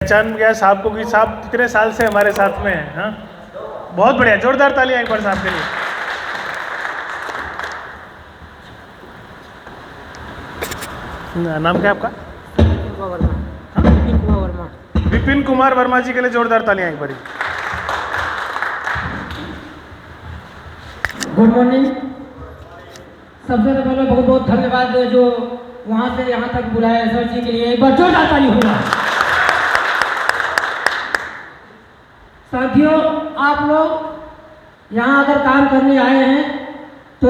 पहचान गया साहब को कि साहब कितने साल से हमारे साथ में हैं। हाँ, बहुत बढ़िया, जोरदार तालियां एक बार साहब के लिए। नाम क्या है आपका? विपिन कुमार वर्मा जी के लिए जोरदार तालियां एक बार। Good morning. सबसे पहले बहुत बहुत धन्यवाद जो वहाँ से यहाँ तक बुलाया सर जी के लिए, एक बार जोरदार ताली होगा। साथियों, आप लोग यहाँ अगर काम करने आए हैं तो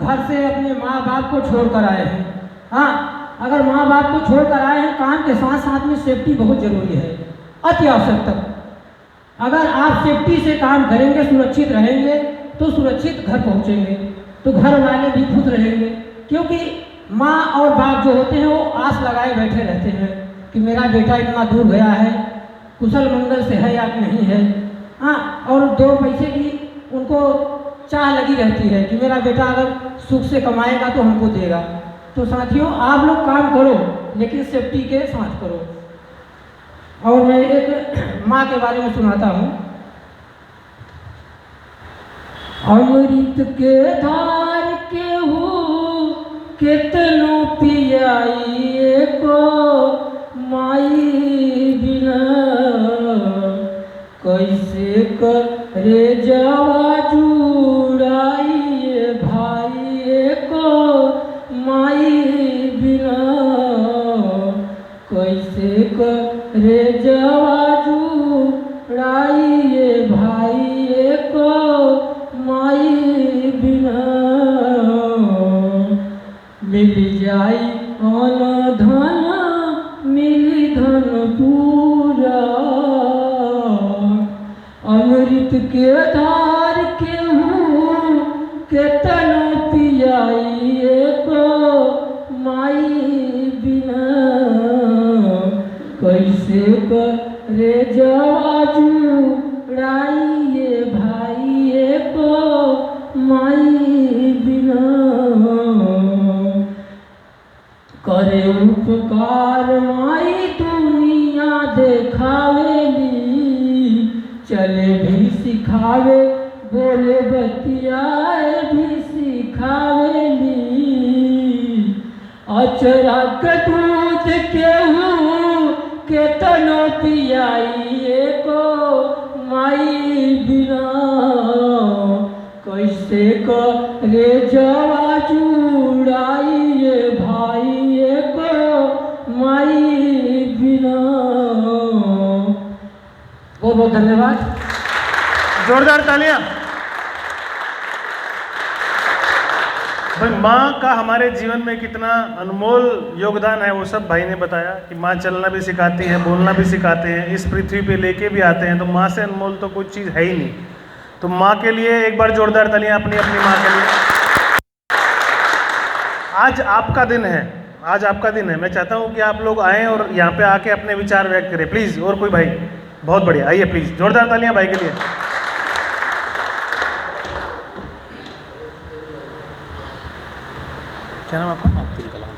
घर से अपने माँ बाप को छोड़ कर आए हैं। हाँ, अगर माँ बाप को छोड़ कर आए हैं, काम के साथ साथ में सेफ्टी बहुत जरूरी है, अति आवश्यक तक। अगर आप सेफ्टी से काम करेंगे, सुरक्षित रहेंगे तो सुरक्षित घर पहुँचेंगे, तो घर वाले भी खुश रहेंगे। क्योंकि माँ और बाप जो होते हैं वो आस लगाए बैठे रहते हैं कि मेरा बेटा इतना दूर गया है, कुशल मंगल से है या नहीं है। हाँ, और दो पैसे की उनको चाह लगी रहती है कि मेरा बेटा अगर सुख से कमाएगा तो हमको देगा। तो साथियों, आप लोग काम करो लेकिन सेफ्टी के साथ करो। और मैं एक माँ के बारे में सुनाता हूँ। अमृत के धार के हो कितनो पियाई को माई बिना, कैसे करे जावा जुड़ाई भाई को माई बिना, कैसे करे जावा जुड़ाई भाई को माई बिना। मिल जाई अन धन मिली धन पूरा, अमृत के धार के हूँ केतन पियाई को माई बिना, कैसे करे जवा जुड़ाई भाई को माई बिना। करे उपकार माई दुनिया देखावेली, चले भी सिखावे बोले बतियाए भी सिखावेली। अचरा के दूध केहू केतनो पियाई को माई बिना, कैसे करे जवा जुड़ाई भाई को माई बिना। बहुत बहुत धन्यवाद, जोरदार तालियां। भाई, माँ का हमारे जीवन में कितना अनमोल योगदान है वो सब भाई ने बताया कि माँ चलना भी सिखाती है, बोलना भी सिखाते हैं, इस पृथ्वी पे लेके भी आते हैं। तो माँ से अनमोल तो कोई चीज़ है ही नहीं। तो माँ के लिए एक बार जोरदार तालियां अपनी अपनी माँ के लिए। आज आपका दिन है, आज आपका दिन है। मैं चाहता हूँ कि आप लोग आएँ और यहाँ पे आके अपने विचार व्यक्त करें प्लीज़। और कोई भाई? बहुत बढ़िया, आइए प्लीज़, जोरदार तालियां भाई के लिए। क्या नाम आपका? अब्दुल कलाम।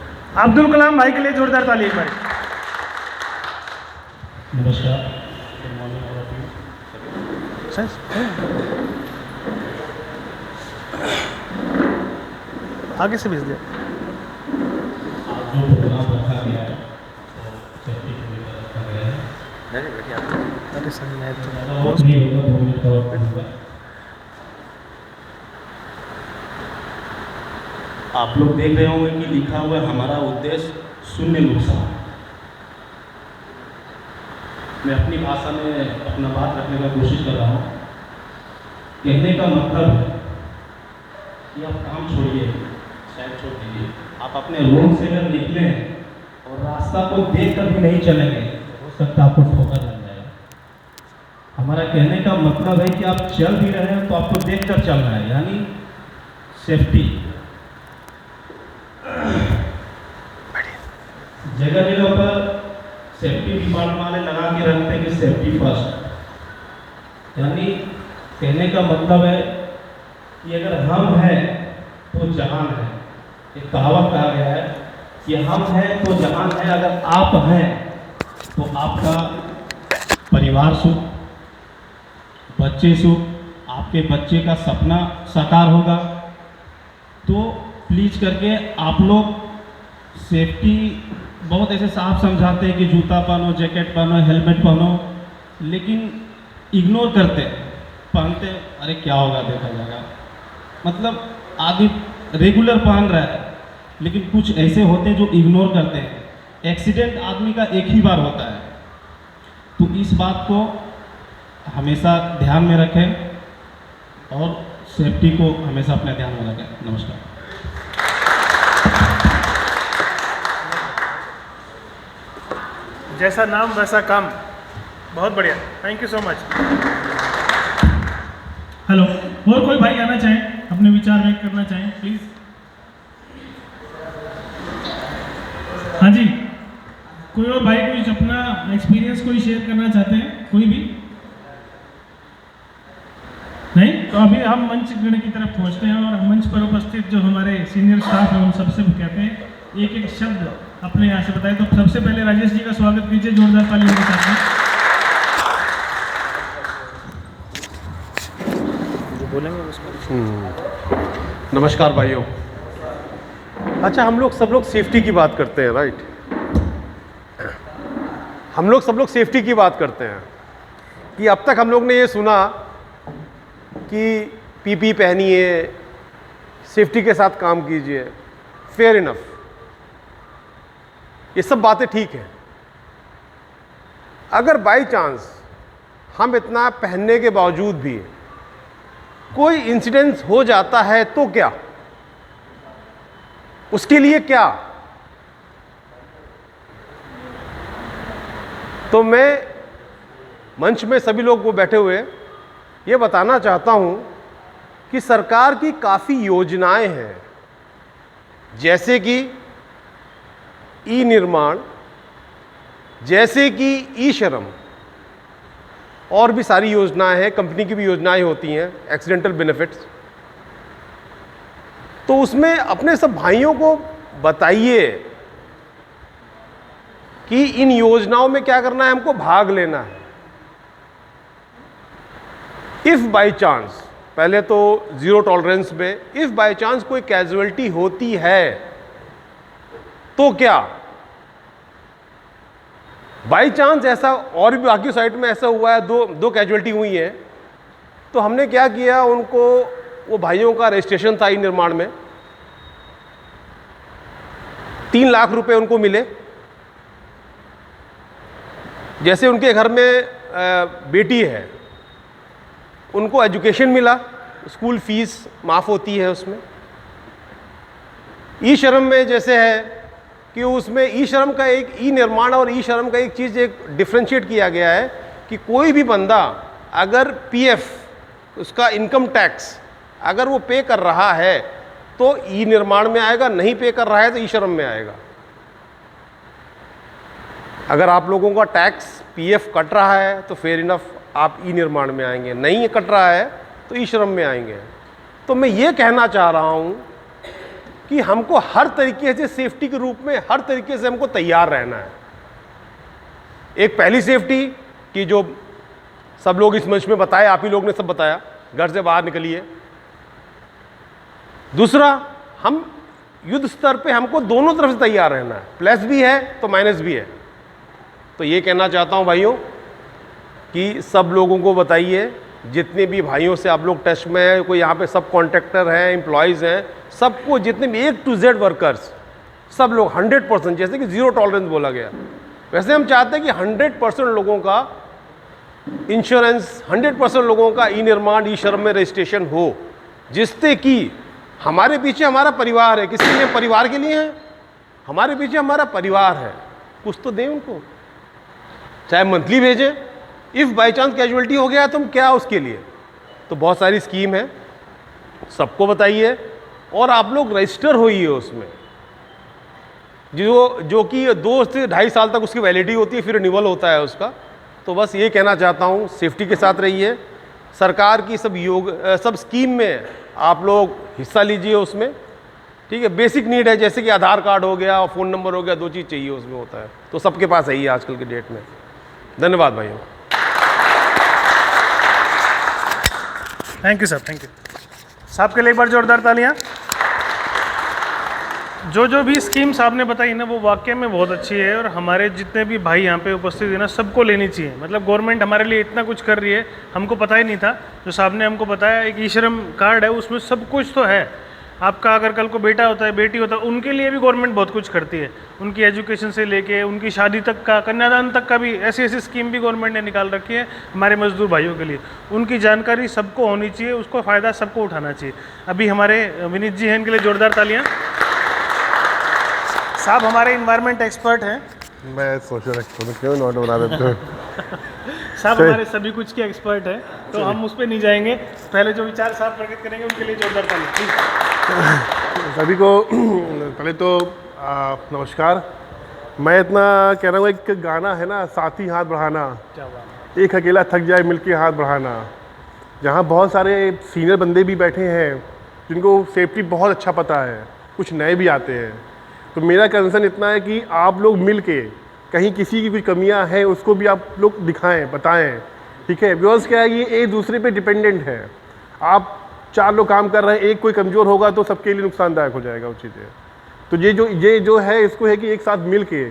अब्दुल कलाम भाई के लिए जोरदार ताली एक बार। नमस्कार। आगे से भेज दिया। आज जो प्रोग्राम रखा गया है तो सेफ्टी को लेकर रखा गया है। अरे सर, मैं बहुत नहीं होगा, 2 मिनट का वक्त होगा। आप लोग देख रहे होंगे कि लिखा हुआ है हमारा उद्देश्य शून्य नुकसान। मैं अपनी भाषा में अपना बात रखने का कोशिश कर रहा हूँ। कहने का मतलब है कि आप काम छोड़िए, शायद छोड़ दीजिए, आप अपने रोड से अगर निकले और रास्ता को देख कर भी नहीं चलेंगे, हो सकता है आपको ठोकर लग जाएगा। हमारा कहने का मतलब है कि आप चल भी रहे हैं तो आपको देख कर चलना है, यानी सेफ्टी। जगह जगह पर सेफ्टी डिपार्टमेंट वाले लगा के रखते हैं कि सेफ्टी फर्स्ट। यानी कहने का मतलब है कि अगर हम हैं तो जहान है। एक कहावत कहा गया है कि हम हैं तो जहान है, अगर आप हैं तो आपका परिवार सुख, बच्चे सुख, आपके बच्चे का सपना साकार होगा। तो प्लीज़ करके आप लोग सेफ्टी बहुत ऐसे साफ समझाते हैं कि जूता पहनो, जैकेट पहनो, हेलमेट पहनो, लेकिन इग्नोर करते हैं, पहनते अरे क्या होगा देखा जाएगा। मतलब आदमी रेगुलर पहन रहा है, लेकिन कुछ ऐसे होते हैं जो इग्नोर करते हैं। एक्सीडेंट आदमी का एक ही बार होता है, तो इस बात को हमेशा ध्यान में रखें और सेफ्टी को हमेशा अपने ध्यान में रखें। नमस्कार। जैसा नाम वैसा काम, बहुत बढ़िया, thank you so much. Hello, और कोई भाई आना चाहें, अपने विचार व्यक्त करना चाहें, प्लीज। हाँ जी, कोई और भाई कुछ अपना एक्सपीरियंस कोई शेयर करना चाहते हैं, कोई भी? नहीं? तो अभी हम मंच गण की तरफ पहुंचते हैं और मंच पर उपस्थित जो हमारे सीनियर स्टाफ है उन सबसे कहते हैं एक एक शब्द अपने यहाँ से बताएं। तो सबसे पहले राजेश जी का स्वागत कीजिए, जोरदार तालियों के साथ में। जो बोलेंगे उसको। नमस्कार भाइयों। अच्छा, हम लोग सब लोग सेफ्टी की बात करते हैं, राइट? हम लोग सब लोग सेफ्टी की बात करते हैं कि अब तक हम लोग ने ये सुना कि पीपी पहनिए, सेफ्टी के साथ काम कीजिए, फेयर इनफ, ये सब बातें ठीक है। अगर बाई चांस हम इतना पहनने के बावजूद भी कोई इंसिडेंस हो जाता है तो क्या? उसके लिए क्या? तो मैं मंच में सभी लोग वो बैठे हुए ये बताना चाहता हूं कि सरकार की काफ़ी योजनाएं हैं, जैसे कि ई निर्माण, जैसे कि ई श्रम, और भी सारी योजनाएं हैं, कंपनी की भी योजनाएं होती हैं, एक्सीडेंटल बेनिफिट्स। तो उसमें अपने सब भाइयों को बताइए कि इन योजनाओं में क्या करना है, हमको भाग लेना है। इफ़ बाई चांस, पहले तो ज़ीरो टॉलरेंस में, इफ़ बाई चांस कोई कैजुअलिटी होती है तो क्या? बाई चांस ऐसा, और भी बाकी साइड में ऐसा हुआ है, दो कैजुअलिटी हुई है, तो हमने क्या किया, उनको, वो भाइयों का रजिस्ट्रेशन था ई निर्माण में, 3 लाख रुपए उनको मिले। जैसे उनके घर में बेटी है, उनको एजुकेशन मिला, स्कूल फीस माफ़ होती है उसमें। ई श्रम में जैसे है कि उसमें ई श्रम का एक, ई निर्माण और ई श्रम का एक चीज़ एक डिफ्रेंशिएट किया गया है कि कोई भी बंदा अगर पीएफ, उसका इनकम टैक्स अगर वो पे कर रहा है तो ई निर्माण में आएगा, नहीं पे कर रहा है तो ई श्रम में आएगा। अगर आप लोगों का टैक्स पीएफ कट रहा है तो फेयर इनफ आप ई निर्माण में आएंगे, नहीं कट रहा है तो ई श्रम में आएंगे। तो मैं ये कहना चाह रहा हूँ कि हमको हर तरीके से सेफ्टी के रूप में, हर तरीके से हमको तैयार रहना है। एक पहली सेफ्टी कि जो सब लोग इस मंच में बताए, आप ही लोग ने सब बताया, घर से बाहर निकलिए। दूसरा, हम युद्ध स्तर पे हमको दोनों तरफ से तैयार रहना है, प्लस भी है तो माइनस भी है। तो ये कहना चाहता हूँ भाइयों कि सब लोगों को बताइए, जितने भी भाइयों से आप लोग टच में हैं, कोई यहाँ पे सब कॉन्ट्रैक्टर हैं, एम्प्लॉयज़ हैं, सबको, जितने भी A to Z वर्कर्स, सब लोग 100%, जैसे कि ज़ीरो टॉलरेंस बोला गया, वैसे हम चाहते हैं कि 100% लोगों का इंश्योरेंस, 100% लोगों का ई निर्माण, ई श्रम में रजिस्ट्रेशन हो, जिससे कि हमारे पीछे हमारा परिवार है। किसी ने परिवार के लिए है, हमारे पीछे हमारा परिवार है, कुछ तो दें उनको, चाहे मंथली भेजें। इफ़ बाई चांस कैजुअलिटी हो गया तो हम क्या उसके लिए? तो बहुत सारी स्कीम है, सबको बताइए और आप लोग रजिस्टर होइए उसमें, जो कि 2 से 2.5 साल तक उसकी वैलिडिटी होती है, फिर रिन्यूअल होता है उसका। तो बस ये कहना चाहता हूँ, सेफ्टी के साथ रहिए, सरकार की सब स्कीम में आप लोग हिस्सा लीजिए उसमें, ठीक है, बेसिक नीड है, जैसे कि आधार कार्ड हो गया और फ़ोन नंबर हो गया, 2 चीज़ चाहिए उसमें होता है, तो सबके पास है ही आजकल की डेट में। धन्यवाद भाइयों। Thank you sir, thank you साहब के लिए एक बार जोरदार तालियां। जो भी स्कीम साहब ने बताई ना वो वाकई में बहुत अच्छी है और हमारे जितने भी भाई यहाँ पे उपस्थित है ना सबको लेनी चाहिए। मतलब गवर्नमेंट हमारे लिए इतना कुछ कर रही है, हमको पता ही नहीं था, जो साहब ने हमको बताया। एक ई श्रम कार्ड है, उसमें सब कुछ तो है। आपका अगर कल को बेटा होता है, बेटी होता है, उनके लिए भी गवर्नमेंट बहुत कुछ करती है। उनकी एजुकेशन से लेके उनकी शादी तक का, कन्यादान तक का भी ऐसी ऐसी स्कीम भी गवर्नमेंट ने निकाल रखी है हमारे मजदूर भाइयों के लिए। उनकी जानकारी सबको होनी चाहिए, उसको फ़ायदा सबको उठाना चाहिए। अभी हमारे विनीत जी हैं, इनके लिए जोरदार तालियाँ। साहब हमारे इन्वायरमेंट एक्सपर्ट हैं। मैं सोच रहा हूँ क्यों नोट बना देते हो। साहब हमारे सभी कुछ के एक्सपर्ट हैं, तो हम उस पर नहीं जाएंगे। पहले जो विचार साहब प्रकट करेंगे उनके लिए जोरदार तालियां। सभी को पहले तो नमस्कार। मैं इतना कह रहा हूँ, एक गाना है ना, साथी हाथ बढ़ाना, क्या बात, एक अकेला थक जाए मिलके हाथ बढ़ाना। जहाँ बहुत सारे सीनियर बंदे भी बैठे हैं जिनको सेफ्टी बहुत अच्छा पता है, कुछ नए भी आते हैं। तो मेरा कंसर्न इतना है कि आप लोग मिल के कहीं किसी की कुछ कमियां हैं उसको भी आप लोग दिखाएं, बताएं, ठीक है। बिकॉज क्या है, ये एक दूसरे पे डिपेंडेंट है। आप 4 लोग काम कर रहे हैं, एक कोई कमज़ोर होगा तो सबके लिए नुकसानदायक हो जाएगा वो चीज़ें। तो ये जो है, इसको है कि एक साथ मिल के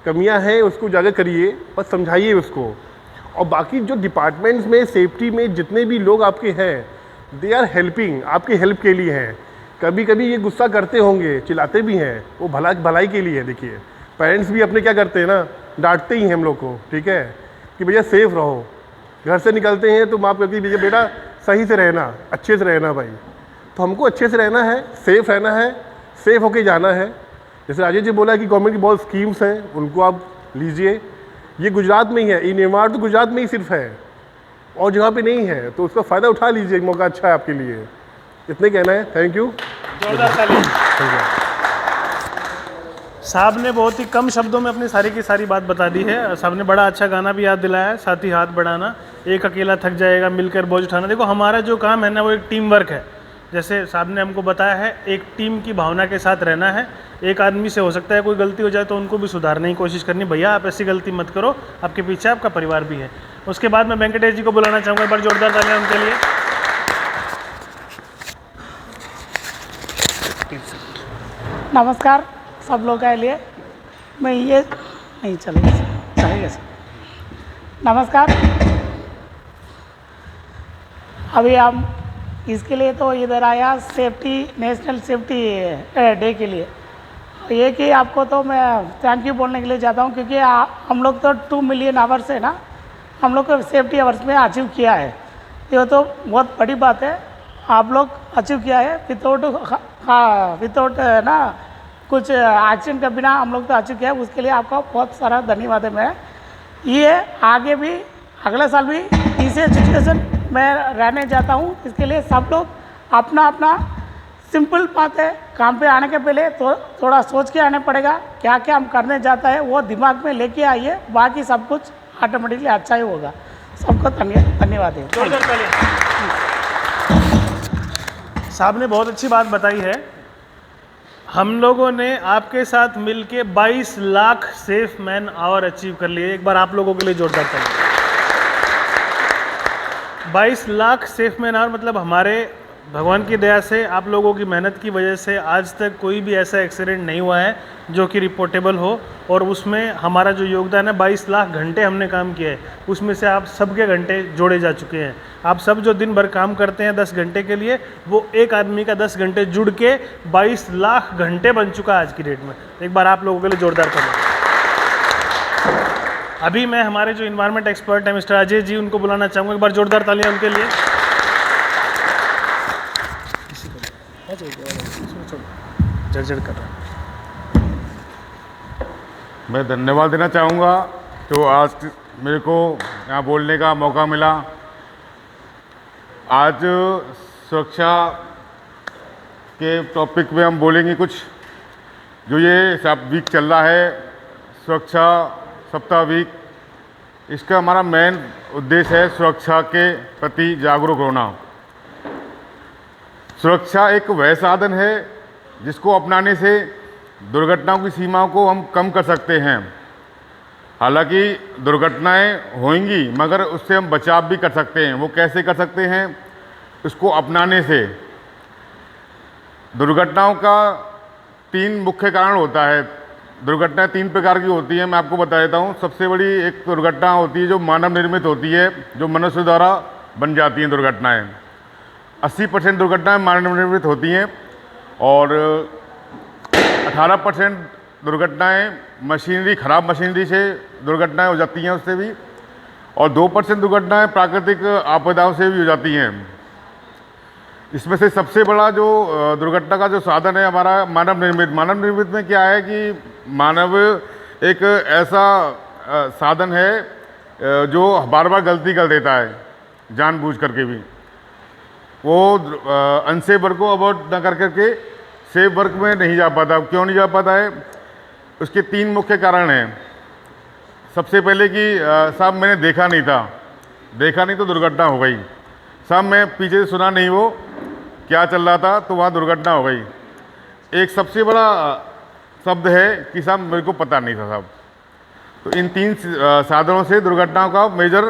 कमियाँ हैं उसको उजागर करिए और समझाइए उसको। और बाकी जो डिपार्टमेंट्स में सेफ्टी में जितने भी लोग आपके हैं, दे आर हेल्पिंग, आपकी हेल्प के लिए हैं। कभी कभी ये गुस्सा करते होंगे, चिल्लाते भी हैं, वो भलाई के लिए है। देखिए पेरेंट्स भी अपने क्या करते हैं ना, डांटते ही हैं हम लोग को, ठीक है, कि भैया सेफ़ रहो। घर से निकलते हैं तो माँ कहती है भैया बेटा सही से रहना, अच्छे से रहना भाई। तो हमको अच्छे से रहना है, सेफ़ रहना है, सेफ़ होके जाना है। जैसे राजेश जी बोला कि गवर्नमेंट की बहुत स्कीम्स हैं, उनको आप लीजिए। ये गुजरात में ही है, ई-नेवार तो गुजरात में ही सिर्फ है और जगह पे नहीं है, तो उसका फ़ायदा उठा लीजिए, मौका अच्छा है आपके लिए। इतने कहना है। Thank you. जोरदार तालियां। साहब ने बहुत ही कम शब्दों में अपनी सारी की सारी बात बता दी है। साहब ने बड़ा अच्छा गाना भी याद दिलाया है, साथी हाथ बढ़ाना, एक अकेला थक जाएगा मिलकर बोझ उठाना। देखो हमारा जो काम है ना वो एक टीम वर्क है। जैसे साहब ने हमको बताया है, एक टीम की भावना के साथ रहना है। एक आदमी से हो सकता है कोई गलती हो जाए तो उनको भी सुधारने की कोशिश करनी, भैया आप ऐसी गलती मत करो, आपके पीछे आपका परिवार भी है। उसके बाद मैं वेंकटेश जी को बुलाना चाहूँगा, एक बार जोरदार तालियां उनके लिए। नमस्कार सब लोग के लिए। मैं ये नहीं चलेगा सर। नमस्कार। अभी हम इसके लिए तो इधर आया सेफ्टी, नेशनल सेफ्टी डे के लिए। ये कि आपको तो मैं थैंक यू बोलने के लिए जाता हूँ, क्योंकि हम लोग तो 2 मिलियन आवर्स है ना, हम लोग को सेफ्टी आवर्स में अचीव किया है। ये तो बहुत बड़ी बात है, आप लोग अचीव किया है विदाउट ना कुछ एक्शन के बिना हम लोग तो अचीव किया है। उसके लिए आपका बहुत सारा धन्यवाद है। मैं ये आगे भी अगले साल भी इसे सिचुएशन में रहने जाता हूँ। इसके लिए सब लोग अपना अपना सिंपल बात है, काम पे आने के पहले तो थोड़ा सोच के आने पड़ेगा, क्या क्या हम करने जाता है वो दिमाग में लेके आइए, बाकी सब कुछ ऑटोमेटिकली अच्छा ही होगा। सबको धन्यवाद है। साहब ने बहुत अच्छी बात बताई है। हम लोगों ने आपके साथ मिलके 22 lakh safe man hour achieve कर लिए। एक बार आप लोगों के लिए जोरदार तालियां। 22 लाख सेफ मैन आवर मतलब हमारे भगवान की दया से, आप लोगों की मेहनत की वजह से आज तक कोई भी ऐसा एक्सीडेंट नहीं हुआ है जो कि रिपोर्टेबल हो। और उसमें हमारा जो योगदान है, 22 लाख घंटे हमने काम किया है, उसमें से आप सबके घंटे जोड़े जा चुके हैं। आप सब जो दिन भर काम करते हैं 10 घंटे के लिए, वो एक आदमी का 10 घंटे जुड़ के 22 लाख घंटे बन चुका है आज की डेट में। एक बार आप लोगों के लिए जोरदार तालियां। अभी मैं हमारे जो इन्वायरमेंट एक्सपर्ट हैं मिस्टर अजय जी, उनको बुलाना चाहूँगा, एक बार जोरदार तालियां उनके लिए। जड़ कर रहा है। मैं धन्यवाद देना चाहूँगा तो आज मेरे को यहाँ बोलने का मौका मिला। आज सुरक्षा के टॉपिक में हम बोलेंगे कुछ। जो ये सब वीक चल रहा है, सुरक्षा सप्ताह वीक, इसका हमारा मेन उद्देश्य है सुरक्षा के प्रति जागरूक होना। सुरक्षा एक वह साधन है जिसको अपनाने से दुर्घटनाओं की सीमाओं को हम कम कर सकते हैं। हालांकि दुर्घटनाएं होंगी मगर उससे हम बचाव भी कर सकते हैं। वो कैसे कर सकते हैं? उसको अपनाने से। दुर्घटनाओं का 3 मुख्य कारण होता है। दुर्घटनाएं 3 प्रकार की होती हैं, मैं आपको बता देता हूँ। सबसे बड़ी एक दुर्घटना होती है जो मानव निर्मित होती है, जो मनुष्य द्वारा बन जाती हैं दुर्घटनाएं। 80% दुर्घटनाएं मानव निर्मित होती हैं और 18% दुर्घटनाएं मशीनरी, खराब मशीनरी से दुर्घटनाएं हो जाती हैं उससे भी, और 2% दुर्घटनाएं प्राकृतिक आपदाओं से भी हो जाती हैं। इसमें से सबसे बड़ा जो दुर्घटना का जो साधन है हमारा मानव निर्मित। मानव निर्मित में क्या है कि मानव एक ऐसा साधन है जो बार बार गलती कर देता है जानबूझ करके भी। वो अनसेफ वर्क को अवॉइड न कर करके सेफ वर्क में नहीं जा पाता। क्यों नहीं जा पाता है? उसके 3 मुख्य कारण हैं। सबसे पहले कि साहब मैंने देखा नहीं था, देखा नहीं तो दुर्घटना हो गई। साहब मैं पीछे से सुना नहीं वो क्या चल रहा था तो वहाँ दुर्घटना हो गई। एक सबसे बड़ा शब्द है कि साहब मेरे को पता नहीं था साहब। तो इन 3 साधनों से दुर्घटनाओं का मेजर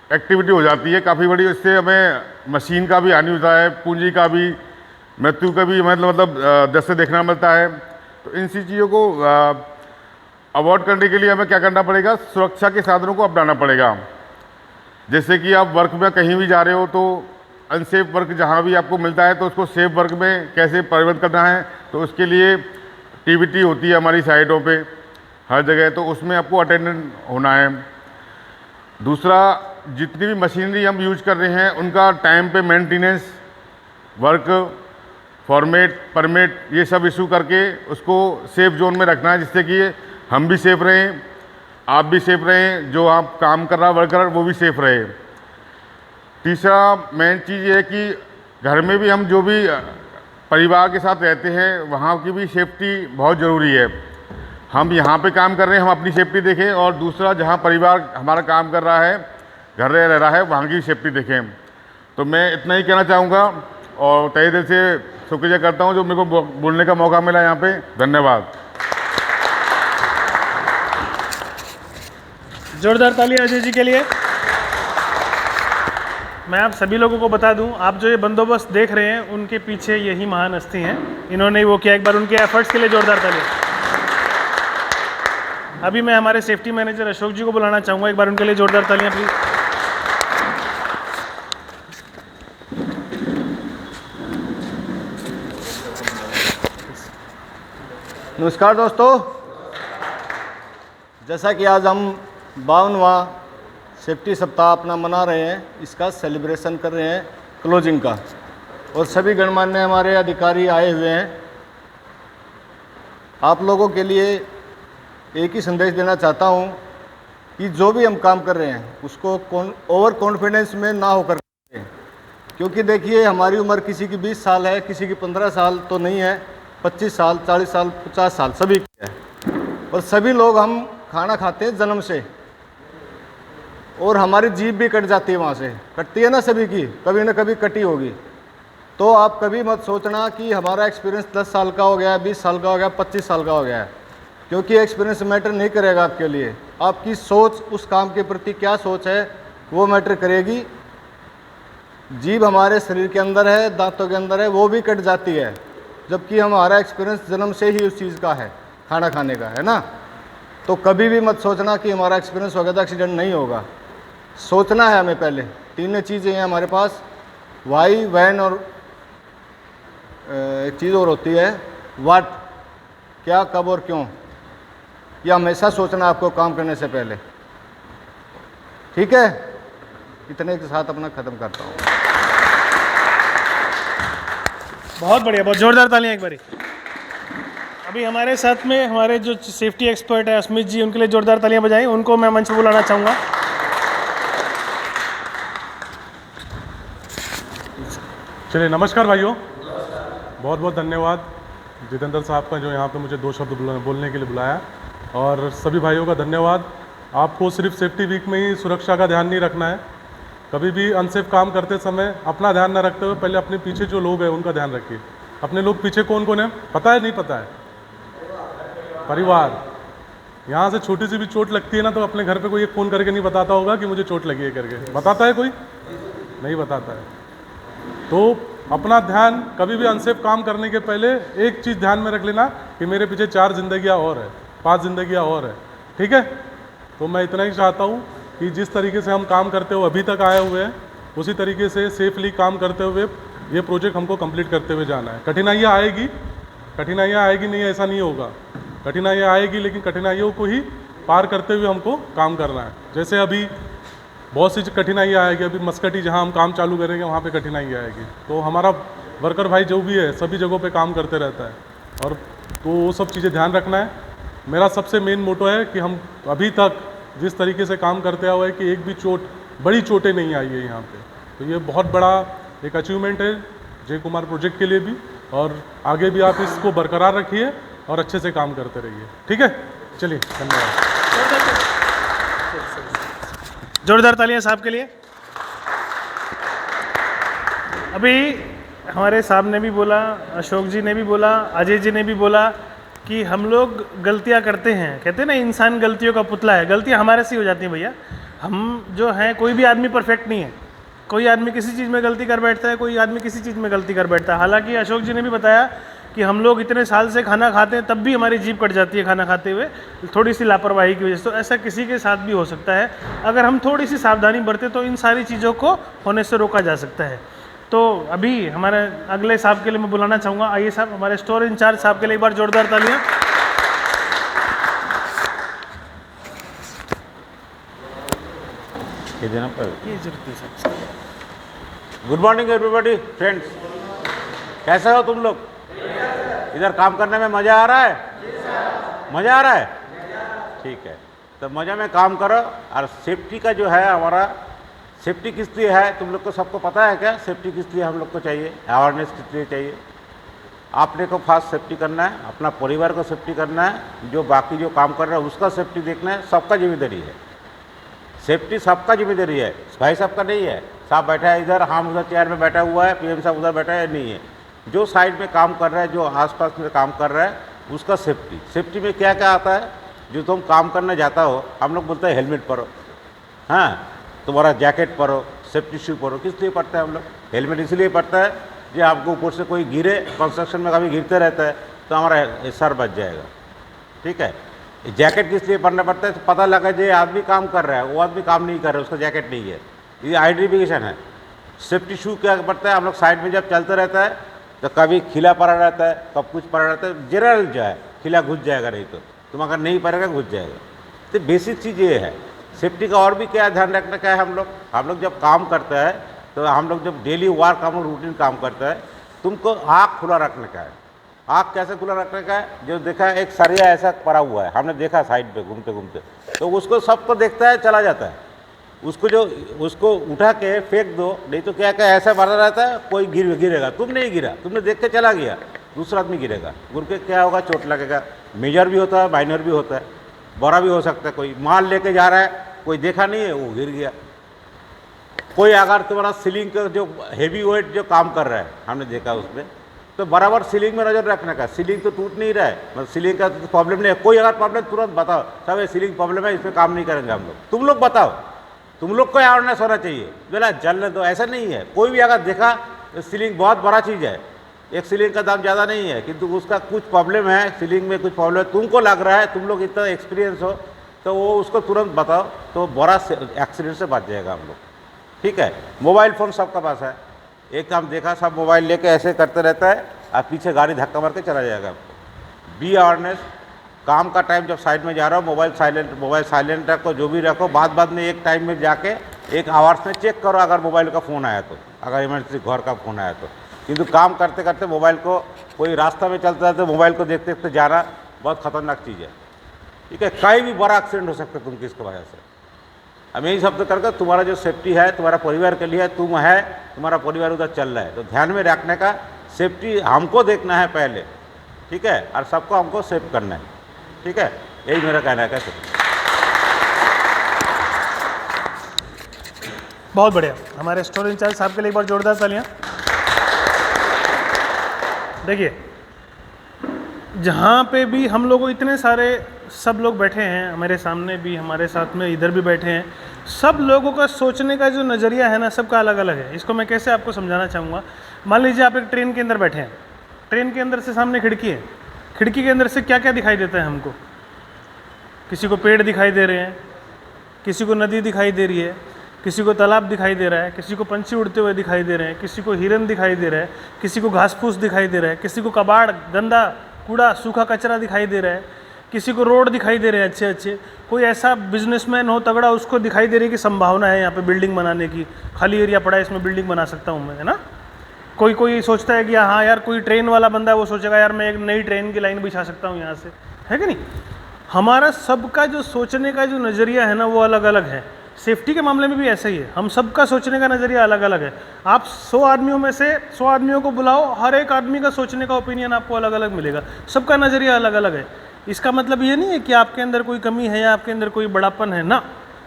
एक्टिविटी हो जाती है काफ़ी बड़ी। इससे हमें मशीन का भी हानि होता है, पूंजी का भी, मृत्यु का भी मतलब दृश्य देखना मिलता है। तो इन सी चीज़ों को अवॉइड करने के लिए हमें क्या करना पड़ेगा? सुरक्षा के साधनों को अपनाना पड़ेगा। जैसे कि आप वर्क में कहीं भी जा रहे हो तो अनसेफ वर्क जहाँ भी आपको मिलता है तो उसको सेफ वर्क में कैसे परिवर्तित करना है, तो उसके लिए टीवीटी होती है हमारी साइटों पे हर जगह, तो उसमें आपको अटेंडेंट होना है। दूसरा, जितनी भी मशीनरी हम यूज कर रहे हैं उनका टाइम पे मेंटेनेंस, वर्क फॉर्मेट, परमिट, ये सब इशू करके उसको सेफ जोन में रखना है, जिससे कि हम भी सेफ रहें, आप भी सेफ रहें, जो आप काम कर रहा वर्कर वो भी सेफ रहे। तीसरा मेन चीज़ ये है कि घर में भी हम जो भी परिवार के साथ रहते हैं वहाँ की भी सेफ्टी बहुत ज़रूरी है। हम यहाँ पे काम कर रहे हैं, हम अपनी सेफ्टी देखें, और दूसरा जहाँ परिवार हमारा काम कर रहा है, घर रह रहा है, वहाँ की सेफ्टी देखें। तो मैं इतना ही कहना चाहूँगा और तहे दिल से शुक्रिया करता हूँ जो मेरे को बोलने का मौका मिला यहाँ पे। धन्यवाद। जोरदार ताली अजय जी के लिए। मैं आप सभी लोगों को बता दूं, आप जो ये बंदोबस्त देख रहे हैं उनके पीछे यही महान हस्ती हैं, इन्होंने वो किया। एक बार उनके एफर्ट्स के लिए जोरदार ताली। अभी मैं हमारे सेफ्टी मैनेजर अशोक जी को बुलाना चाहूँगा, एक बार उनके लिए जोरदार तालियां प्लीज। नमस्कार दोस्तों, जैसा कि आज हम 52वां सेफ्टी सप्ताह अपना मना रहे हैं, इसका सेलिब्रेशन कर रहे हैं क्लोजिंग का, और सभी गणमान्य हमारे अधिकारी आए हुए हैं। आप लोगों के लिए एक ही संदेश देना चाहता हूं कि जो भी हम काम कर रहे हैं उसको ओवर कॉन्फिडेंस में ना होकर करें, क्योंकि देखिए हमारी उम्र किसी की 20 साल है, किसी की 15 साल तो नहीं है, 25 साल, 40 साल, 50 साल सभी की है। और सभी लोग हम खाना खाते हैं जन्म से, और हमारी जीभ भी कट जाती है, वहाँ से कटती है ना, सभी की कभी ना कभी कटी होगी। तो आप कभी मत सोचना कि हमारा एक्सपीरियंस 10 साल का हो गया है, 20 साल का हो गया, 25 साल का हो गया है, क्योंकि एक्सपीरियंस मैटर नहीं करेगा आपके लिए। आपकी सोच, उस काम के प्रति क्या सोच है, वो मैटर करेगी। जीभ हमारे शरीर के अंदर है, दांतों के अंदर है, वो भी कट जाती है, जबकि हमारा एक्सपीरियंस जन्म से ही उस चीज़ का है, खाना खाने का, है ना। तो कभी भी मत सोचना कि हमारा एक्सपीरियंस हो गया तो एक्सीडेंट नहीं होगा। सोचना है हमें पहले। 3 चीज़ें हैं हमारे पास, वाई, वैन और एक चीज़ और होती है व्हाट, क्या, कब और क्यों। यह हमेशा सोचना आपको काम करने से पहले, ठीक है। इतने के साथ अपना ख़त्म करता हूँ। बहुत बढ़िया, बहुत जोरदार तालियां एक बारी। अभी हमारे साथ में हमारे जो सेफ्टी एक्सपर्ट है अस्मित जी, उनके लिए जोरदार तालियां बजाएं। उनको मैं मंच पर बुलाना चाहूँगा। चलिए, नमस्कार भाइयों, बहुत बहुत धन्यवाद जितेंद्र साहब का जो यहाँ पे मुझे 2 शब्द बोलने के लिए बुलाया, और सभी भाइयों का धन्यवाद। आपको सिर्फ सेफ्टी वीक में ही सुरक्षा का ध्यान नहीं रखना है, कभी भी अनसेफ काम करते समय अपना ध्यान न रखते हुए पहले अपने पीछे जो लोग हैं उनका ध्यान रखिए। अपने लोग पीछे कौन कौन है पता है नहीं पता है? परिवार। यहाँ से छोटी सी भी चोट लगती है ना तो अपने घर पे कोई एक फ़ोन करके नहीं बताता होगा कि मुझे चोट लगी है करके, बताता है कोई? नहीं बताता है। तो अपना ध्यान कभी भी अनसेफ काम करने के पहले एक चीज़ ध्यान में रख लेना कि मेरे पीछे 4 जिंदगियाँ और है, 5 जिंदगियाँ और है, ठीक है? तो मैं इतना ही चाहता हूँ कि जिस तरीके से हम काम करते हुए अभी तक आए हुए हैं उसी तरीके से सेफली काम करते हुए ये प्रोजेक्ट हमको कंप्लीट करते हुए जाना है। कठिनाइयाँ आएगी नहीं ऐसा नहीं होगा, कठिनाइयाँ आएगी लेकिन कठिनाइयों को ही पार करते हुए हमको काम करना है। जैसे अभी बहुत सी कठिनाइयाँ आएगी, अभी मस्कटी जहाँ हम काम चालू करेंगे वहाँ पे कठिनाई आएगी, तो हमारा वर्कर भाई जो भी है सभी जगहों पे काम करते रहता है और तो वो सब चीज़ें ध्यान रखना है। मेरा सबसे मेन मोटो है कि हम अभी तक जिस तरीके से काम करते हुए कि एक भी बड़ी चोटें नहीं आई है यहाँ पे, तो ये बहुत बड़ा एक अचीवमेंट है जय कुमार प्रोजेक्ट के लिए भी, और आगे भी आप इसको बरकरार रखिए और अच्छे से काम करते रहिए, ठीक है? चलिए, धन्यवाद। जोरदार तालियां साहब के लिए। अभी हमारे साहब ने भी बोला, अशोक जी ने भी बोला, अजय जी ने भी बोला कि हम लोग गलतियां करते हैं। कहते हैं ना इंसान गलतियों का पुतला है, गलतियां हमारे से ही हो जाती हैं भैया। हम जो हैं, कोई भी आदमी परफेक्ट नहीं है, कोई आदमी किसी चीज़ में गलती कर बैठता है, कोई आदमी किसी चीज़ में गलती कर बैठता है। हालांकि अशोक जी ने भी बताया कि हम लोग इतने साल से खाना खाते हैं तब भी हमारी जीभ कट जाती है खाना खाते हुए, थोड़ी सी लापरवाही की वजह से। तो ऐसा किसी के साथ भी हो सकता है। अगर हम थोड़ी सी सावधानी बरतें तो इन सारी चीज़ों को होने से रोका जा सकता है। तो अभी हमारे अगले साहब के लिए मैं बुलाना चाहूँगा। आइए साहब, हमारे स्टोर इंचार्ज साहब के लिए एक बार जोरदार तालियाँ। गुड मॉर्निंग एवरीबॉडी फ्रेंड्स, कैसे हो तुम लोग? इधर काम करने में मज़ा आ रहा है? मज़ा आ रहा है? ठीक है, तो मज़े में काम करो। और सेफ्टी का जो है हमारा, सेफ्टी किस लिए है तुम लोग को सबको पता है क्या? सेफ्टी किस लिए हम लोग को चाहिए, अवेयरनेस किस लिए चाहिए? आपने को फास्ट सेफ्टी करना है, अपना परिवार को सेफ्टी करना है, जो बाकी जो काम कर रहा है उसका सेफ्टी देखना है। सबका जिम्मेदारी है, सेफ्टी सबका जिम्मेदारी है, भाई साहब का नहीं है। साहब बैठा है इधर, हम उधर चेयर में बैठा हुआ है, पीएम साहब उधर बैठा है, नहीं है। जो साइड में काम कर रहा है, जो आसपास में काम कर रहा है, उसका सेफ्टी। सेफ्टी में क्या क्या आता है? जो तुम काम करने जाता हो, हम लोग बोलते हैं हेलमेट पहनो, हाँ, तुम्हारा जैकेट पहनो, सेफ्टी शू पहनो। किस लिए पड़ता है हम लोग? हेलमेट इसलिए पड़ता है जो आपको ऊपर से कोई गिरे, कंस्ट्रक्शन में कभी गिरते रहता है तो हमारा सर बच जाएगा, ठीक है। जैकेट किस लिए पहनना पड़ता है? तो पता लगा जो आदमी काम कर रहा है, वो आदमी काम नहीं कर रहा है, उसका जैकेट नहीं है, ये आइडेंटिफिकेशन है। सेफ्टी शू क्या पड़ता है? हम लोग साइड में जब चलते रहता है तो कभी खिला पड़ा रहता है, कब कुछ पड़ा रहता है, जनरल जो है खिला घुस जाएगा, नहीं तो तुम अगर नहीं पड़ेगा घुस जाएगा। तो बेसिक चीज़ ये है। सेफ्टी का और भी क्या ध्यान रखने का है? हम लोग जब काम करता है तो हम लोग जब डेली वर्क हम रूटीन काम करता है, तुमको आँख खुला रखने का है। आँख कैसे खुला रखने का है? जो देखा एक सरिया ऐसा पड़ा हुआ है, हमने देखा साइड पे घूमते घूमते, तो उसको सबको देखता है, चला जाता है। उसको उठा के फेंक दो, नहीं तो क्या ऐसा मारा रहता है, कोई गिरेगा, तुम नहीं गिरा, तुमने देख के चला गया, दूसरा आदमी गिरेगा, गिर के क्या होगा? चोट लगेगा। मेजर भी होता है, माइनर भी होता है, बड़ा भी हो सकता है। कोई माल लेके जा रहा है, कोई देखा नहीं है, वो गिर गया। कोई अगर तुम्हारा सीलिंग का जो हेवी वेट जो काम कर रहा है, हमने देखा उसमें, तो बराबर सीलिंग में नज़र रखने का। सीलिंग तो टूट नहीं रहा है, मतलब सीलिंग का तो प्रॉब्लम नहीं है। कोई अगर प्रॉब्लम तुरंत बताओ, सब ये सीलिंग प्रॉब्लम है, इसमें काम नहीं करेंगे हम लोग। तुम लोग बताओ, तुम लोग को अवेयरनेस होना चाहिए, बोला जलने दो, ऐसा नहीं है। कोई भी अगर देखा तो सीलिंग बहुत बड़ा चीज़ है, एक सीलिंग का दाम ज़्यादा नहीं है, किंतु उसका कुछ प्रॉब्लम है, सीलिंग में कुछ प्रॉब्लम है, तुमको लग रहा है, तुम लोग इतना एक्सपीरियंस हो, तो वो उसको तुरंत बताओ, तो बड़ा एक्सीडेंट से बच जाएगा हम लोग, ठीक है। मोबाइल फ़ोन सबका पास है, एक काम देखा, सब मोबाइल लेके ऐसे करते रहता है और पीछे गाड़ी धक्का मार के चला जाएगा। Be awareness. काम का टाइम जब साइड में जा रहा हो, मोबाइल साइलेंट रखो, जो भी रखो, बाद में एक टाइम में जाके एक आवर्स में चेक करो अगर मोबाइल का फ़ोन आया तो, अगर इमरजेंसी घर का फ़ोन आया तो। किंतु काम करते करते मोबाइल को, कोई रास्ता में चलता है तो मोबाइल को देखते देखते जाना बहुत खतरनाक चीज़ है, ठीक है। कहीं भी बड़ा एक्सीडेंट हो सकता है तुम किसकी वजह से। हम यही शब्द करके, तुम्हारा जो सेफ्टी है तुम्हारा परिवार के लिए, तुम है, तुम्हारा परिवार उधर चल रहा है, तो ध्यान में रखने का। सेफ्टी हमको देखना है पहले, ठीक है, और सबको हमको सेफ करना है, ठीक है। यही मेरा कहना है। कैसे? बहुत बढ़िया। हमारे स्टोर इंचार्ज साहब के लिए एक बार जोरदार तालियां। देखिए, जहाँ पे भी हम लोग इतने सारे सब लोग बैठे हैं, हमारे सामने भी, हमारे साथ में इधर भी बैठे हैं, सब लोगों का सोचने का जो नज़रिया है ना, सबका अलग अलग है। इसको मैं कैसे आपको समझाना चाहूँगा। मान लीजिए आप एक ट्रेन के अंदर बैठे हैं, ट्रेन के अंदर से सामने खिड़की है, खिड़की के अंदर से क्या क्या दिखाई देता है हमको? किसी को पेड़ दिखाई दे रहे हैं, किसी को नदी दिखाई दे रही है, किसी को तालाब दिखाई दे रहा है, किसी को पंछी उड़ते हुए दिखाई दे रहे हैं, किसी को हिरन दिखाई दे रहा है, किसी को घास फूस दिखाई दे रहा है, किसी को कबाड़, गंदा कूड़ा, सूखा कचरा दिखाई दे रहा है, किसी को रोड दिखाई दे रहे हैं अच्छे अच्छे, कोई ऐसा बिजनेसमैन हो तगड़ा, उसको दिखाई दे रही है कि संभावना है यहाँ पे बिल्डिंग बनाने की, खाली एरिया पड़ा है, इसमें बिल्डिंग बना सकता हूँ मैं, है ना। कोई सोचता है कि हाँ यार, कोई ट्रेन वाला बंदा है, वो सोचेगा यार मैं एक नई ट्रेन की लाइन बिछा सकता हूँ यहाँ से, है कि नहीं। हमारा सबका जो सोचने का जो नज़रिया है ना, वो अलग अलग है। सेफ्टी के मामले में भी ऐसा ही है, हम सबका सोचने का नज़रिया अलग अलग है। आप 100 आदमियों में से 100 आदमियों को बुलाओ, हर एक आदमी का सोचने का ओपिनियन आपको अलग अलग मिलेगा, सबका नज़रिया अलग अलग है। इसका मतलब ये नहीं है कि आपके अंदर कोई कमी है या आपके अंदर कोई बड़ापन है ना,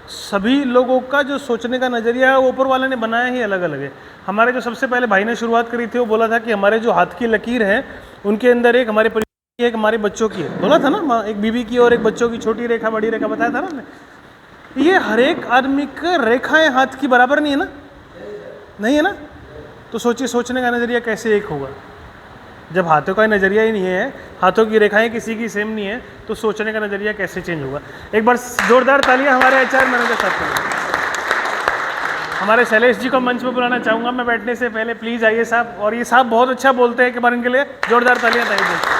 सभी लोगों का जो सोचने का नज़रिया है वो ऊपर वाले ने बनाया ही अलग अलग है। हमारे जो सबसे पहले भाई ने शुरुआत करी थी, वो बोला था कि हमारे जो हाथ की लकीर है, उनके अंदर एक हमारे परिवार की, एक हमारे बच्चों की है, बोला था ना, एक बीवी की और एक बच्चों की, छोटी रेखा बड़ी रेखा बताया था ना हमने। ये हर एक आदमी का रेखाएं हाथ की बराबर नहीं है ना, नहीं है ना। तो सोचिए सोचने का नज़रिया कैसे एक होगा जब हाथों का नज़रिया ही नहीं है, हाथों की रेखाएं किसी की सेम नहीं है, तो सोचने का नज़रिया कैसे चेंज होगा। एक बार जोरदार तालियां हमारे एचआर मैनेजर साहब के लिए। हमारे शैलेश जी को मंच पर बुलाना चाहूँगा मैं बैठने से पहले, प्लीज़ आइए साहब। और ये साहब बहुत अच्छा बोलते हैं, एक बार इनके लिए जोरदार तालियां चाहिए।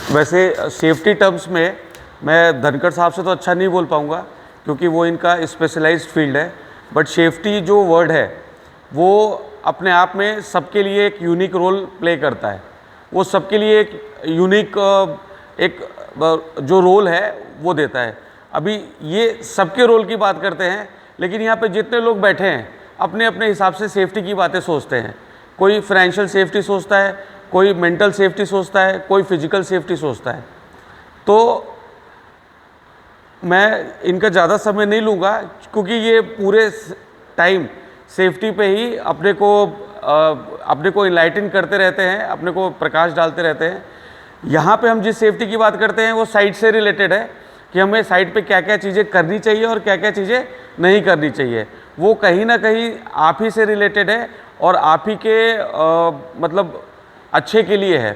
वैसे सेफ्टी टर्म्स में मैं धनखड़ साहब से तो अच्छा नहीं बोल पाऊँगा, क्योंकि वो इनका स्पेशलाइज्ड फील्ड है, बट सेफ्टी जो वर्ड है वो अपने आप में सबके लिए एक यूनिक रोल प्ले करता है। वो सबके लिए एक यूनिक एक जो रोल है वो देता है। अभी ये सबके रोल की बात करते हैं, लेकिन यहाँ पे जितने लोग बैठे हैं अपने अपने हिसाब से सेफ्टी की बातें सोचते हैं। कोई फाइनेंशियल सेफ्टी सोचता है, कोई मेंटल सेफ्टी सोचता है, कोई फिजिकल सेफ्टी सोचता है। तो मैं इनका ज़्यादा समय नहीं लूँगा, क्योंकि ये पूरे टाइम सेफ्टी पे ही अपने को इनलाइटन करते रहते हैं, अपने को प्रकाश डालते रहते हैं। यहाँ पे हम जिस सेफ्टी की बात करते हैं वो साइट से रिलेटेड है, कि हमें साइट पे क्या क्या चीज़ें करनी चाहिए और क्या क्या चीज़ें नहीं करनी चाहिए। वो कहीं ना कहीं आप ही से रिलेटेड है और आप ही के मतलब अच्छे के लिए है।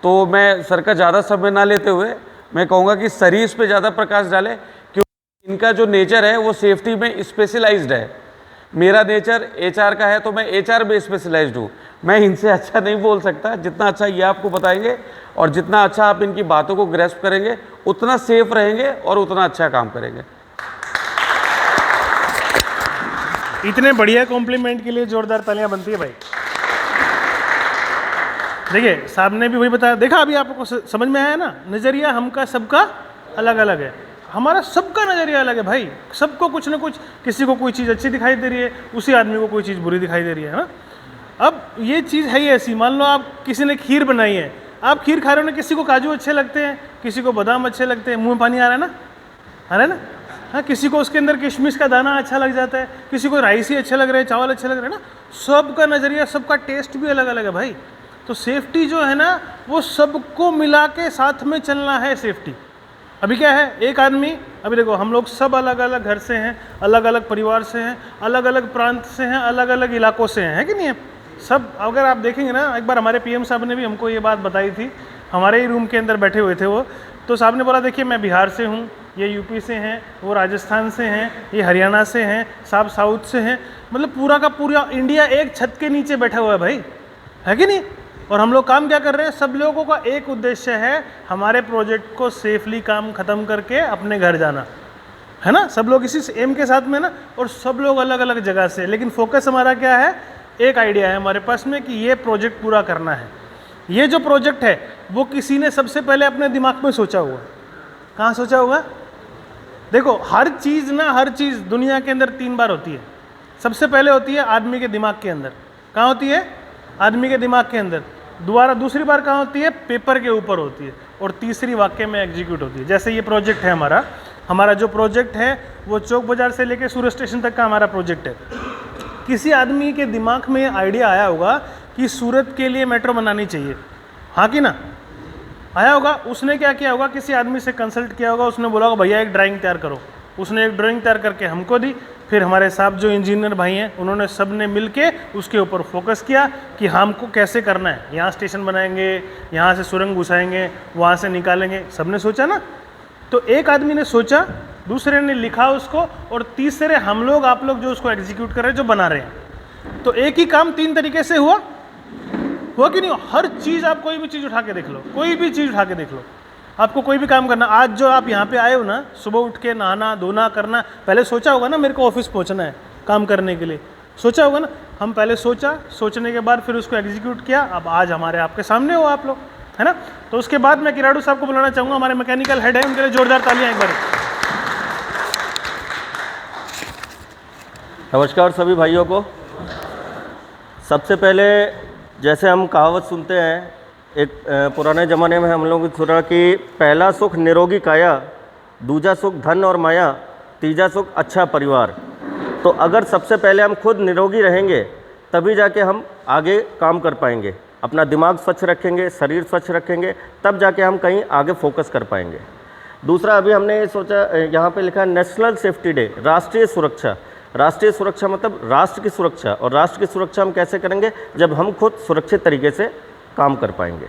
तो मैं सर का ज़्यादा समय ना लेते हुए मैं कहूँगा कि सर ही इस पर ज़्यादा प्रकाश डालें, क्योंकि इनका जो नेचर है वो सेफ्टी में स्पेशलाइज्ड है। मेरा नेचर एचआर का है, तो मैं एचआर में स्पेशलाइज्ड हूँ। मैं इनसे अच्छा नहीं बोल सकता। जितना अच्छा ये आपको बताएंगे और जितना अच्छा आप इनकी बातों को ग्रैस्प करेंगे, उतना सेफ रहेंगे और उतना अच्छा काम करेंगे। इतने बढ़िया कॉम्प्लीमेंट के लिए जोरदार तालियां बनती है भाई। देखिए साहब ने भी वही बताया, देखा अभी आपको समझ में आया ना, नज़रिया हमका सबका अलग अलग है। हमारा सबका नज़रिया अलग है भाई, सबको कुछ ना कुछ, किसी को कोई चीज़ अच्छी दिखाई दे रही है, उसी आदमी को कोई चीज़ बुरी दिखाई दे रही है ना। अब ये चीज़ है ही ऐसी, मान लो आप किसी ने खीर बनाई है, आप खीर खा रहे हो ना, किसी को काजू अच्छे लगते हैं, किसी को बादाम अच्छे लगते हैं, मुँह में पानी आ रहा है ना, आ रहा है ना। हाँ, किसी को उसके अंदर किशमिश का दाना अच्छा लग जाता है, किसी को राइस ही अच्छे लग रहे हैं, चावल अच्छे लग रहे हैं ना। सबका नज़रिया, सबका टेस्ट भी अलग अलग है भाई। तो सेफ्टी जो है ना, वो सबको मिला के साथ में चलना है सेफ्टी। अभी क्या है, एक आदमी, अभी देखो हम लोग सब अलग अलग घर से हैं, अलग अलग परिवार से हैं, अलग अलग प्रांत से हैं, अलग अलग इलाकों से हैं, है कि नहीं है सब। अगर आप देखेंगे ना, एक बार हमारे पीएम साहब ने भी हमको ये बात बताई थी, हमारे ही रूम के अंदर बैठे हुए थे वो, तो साहब ने बोला देखिए मैं बिहार से हूँ, ये यूपी से हैं, वो राजस्थान से हैं, ये हरियाणा से हैं, साहब साउथ से हैं, मतलब पूरा का पूरा इंडिया एक छत के नीचे बैठा हुआ है भाई, है कि नहीं। और हम लोग काम क्या कर रहे हैं, सब लोगों का एक उद्देश्य है, हमारे प्रोजेक्ट को सेफली काम ख़त्म करके अपने घर जाना, है ना। सब लोग इसी एम के साथ में ना, और सब लोग अलग अलग जगह से, लेकिन फोकस हमारा क्या है, एक आइडिया है हमारे पास में कि ये प्रोजेक्ट पूरा करना है। ये जो प्रोजेक्ट है वो किसी ने सबसे पहले अपने दिमाग में सोचा हुआ। कहाँ सोचा हुआ? देखो हर चीज़ ना, हर चीज़ दुनिया के अंदर 3 बार होती है। सबसे पहले होती है आदमी के दिमाग के अंदर। कहाँ होती है? आदमी के दिमाग के अंदर। दोबारा दूसरी बार कहाँ होती है? पेपर के ऊपर होती है। और तीसरी वाक्य में एग्जीक्यूट होती है। जैसे ये प्रोजेक्ट है हमारा, हमारा जो प्रोजेक्ट है वो चौक बाज़ार से लेके सूरत स्टेशन तक का हमारा प्रोजेक्ट है। किसी आदमी के दिमाग में आइडिया आया होगा कि सूरत के लिए मेट्रो बनानी चाहिए, हाँ कि ना? आया होगा। उसने क्या किया होगा, किसी आदमी से कंसल्ट किया होगा, उसने बोला होगा भैया एक ड्राइंग तैयार करो। उसने एक ड्राइंग तैयार करके हमको दी, फिर हमारे साहब जो इंजीनियर भाई हैं उन्होंने सब ने मिल के उसके ऊपर फोकस किया कि हमको कैसे करना है, यहाँ स्टेशन बनाएंगे, यहाँ से सुरंग घुसाएंगे, वहाँ से निकालेंगे, सब ने सोचा ना। तो एक आदमी ने सोचा, दूसरे ने लिखा उसको, और तीसरे हम लोग आप लोग जो उसको एग्जीक्यूट कर रहे हैं, जो बना रहे हैं। तो एक ही काम 3 तरीके से हुआ कि नहीं? हर चीज़ आप कोई भी चीज़ उठा के देख लो, कोई भी चीज़ उठा के देख लो, आपको कोई भी काम करना। आज जो आप यहाँ पे आए हो ना, सुबह उठ के नहाना धोना करना, पहले सोचा होगा ना मेरे को ऑफिस पहुँचना है काम करने के लिए, सोचा होगा ना। हम पहले सोचने के बाद फिर उसको एग्जीक्यूट किया। अब आज हमारे आपके सामने हो आप लोग, है ना? तो उसके बाद मैं किराड़ू साहब को बुलाना चाहूँगा, हमारे मैकेनिकल हेड है, उनके लिए जोरदार तालियां एक बार। नमस्कार सभी भाइयों को। सबसे पहले जैसे हम कहावत सुनते हैं, एक पुराने ज़माने में हम लोग सुना कि पहला सुख निरोगी काया, दूजा सुख धन और माया, तीजा सुख अच्छा परिवार। तो अगर सबसे पहले हम खुद निरोगी रहेंगे तभी जाके हम आगे काम कर पाएंगे, अपना दिमाग स्वच्छ रखेंगे, शरीर स्वच्छ रखेंगे, तब जाके हम कहीं आगे फोकस कर पाएंगे। दूसरा, अभी हमने ये सोचा, यहाँ पे लिखा है नेशनल सेफ्टी डे, राष्ट्रीय सुरक्षा। राष्ट्रीय सुरक्षा मतलब राष्ट्र की सुरक्षा, और राष्ट्र की सुरक्षा हम कैसे करेंगे? जब हम खुद सुरक्षित तरीके से काम कर पाएंगे।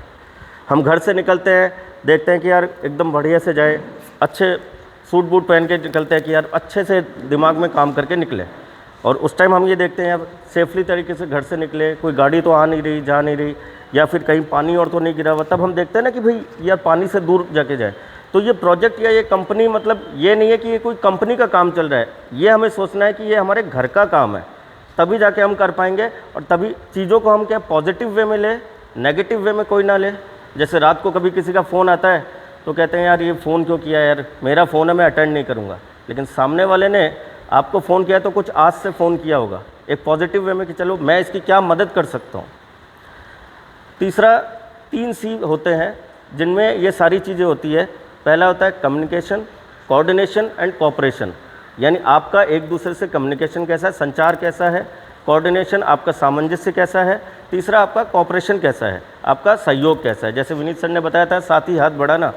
हम घर से निकलते हैं, देखते हैं कि यार एकदम बढ़िया से जाए, अच्छे सूट बूट पहन के निकलते हैं कि यार अच्छे से दिमाग में काम करके निकले, और उस टाइम हम ये देखते हैं यार सेफली तरीके से घर से निकले, कोई गाड़ी तो आ नहीं रही, जा नहीं रही, या फिर कहीं पानी और तो नहीं गिरा हुआ, तब हम देखते हैं ना कि भाई यार पानी से दूर जाके जाए। तो ये प्रोजेक्ट या ये कंपनी, मतलब ये नहीं है कि ये कोई कंपनी का काम चल रहा है, ये हमें सोचना है कि ये हमारे घर का काम है, तभी जाके हम कर पाएंगे। और तभी चीज़ों को हम क्या पॉजिटिव वे में ले, नेगेटिव वे में कोई ना ले। जैसे रात को कभी किसी का फ़ोन आता है तो कहते हैं यार ये फ़ोन क्यों किया, यार मेरा फ़ोन है मैं अटेंड नहीं करूँगा, लेकिन सामने वाले ने आपको फ़ोन किया तो कुछ आज से फ़ोन किया होगा, एक पॉजिटिव वे में कि चलो मैं इसकी क्या मदद कर सकता हूँ। तीसरा, 3 C होते हैं जिनमें ये सारी चीज़ें होती है। पहला होता है कम्युनिकेशन, कोऑर्डिनेशन एंड कोऑपरेशन, यानी आपका एक दूसरे से कम्युनिकेशन कैसा है, संचार कैसा है, कोऑर्डिनेशन आपका सामंजस्य कैसा है, तीसरा आपका कोऑपरेशन कैसा है, आपका सहयोग कैसा है। जैसे विनीत सर ने बताया था, साथ ही हाथ बढ़ाना।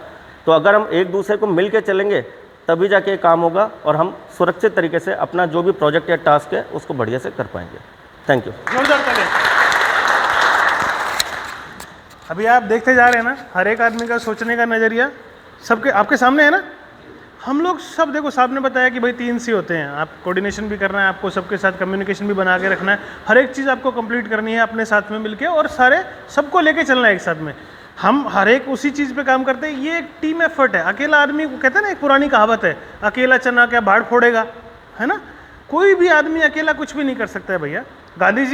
तो अगर हम एक दूसरे को मिल के चलेंगे तभी जाके काम होगा, और हम सुरक्षित तरीके से अपना जो भी प्रोजेक्ट या टास्क है उसको बढ़िया से कर पाएंगे। Thank you. अभी आप देखते जा रहे हैं ना, हर एक आदमी का सोचने का नज़रिया सबके आपके सामने है ना। हम लोग सब देखो, साहब ने बताया कि भाई 3 C होते हैं, आप कोऑर्डिनेशन भी करना है, आपको सबके साथ कम्युनिकेशन भी बना के रखना है, हर एक चीज़ आपको कंप्लीट करनी है अपने साथ में मिलके, और सारे सबको लेके चलना है एक साथ में। हम हर एक उसी चीज़ पे काम करते हैं, ये एक टीम एफर्ट है। अकेला आदमी को कहते हैं ना, एक पुरानी कहावत है, अकेला चना क्या भाड़ फोड़ेगा, है ना? कोई भी आदमी अकेला कुछ भी नहीं कर सकता है भैया। गांधी जी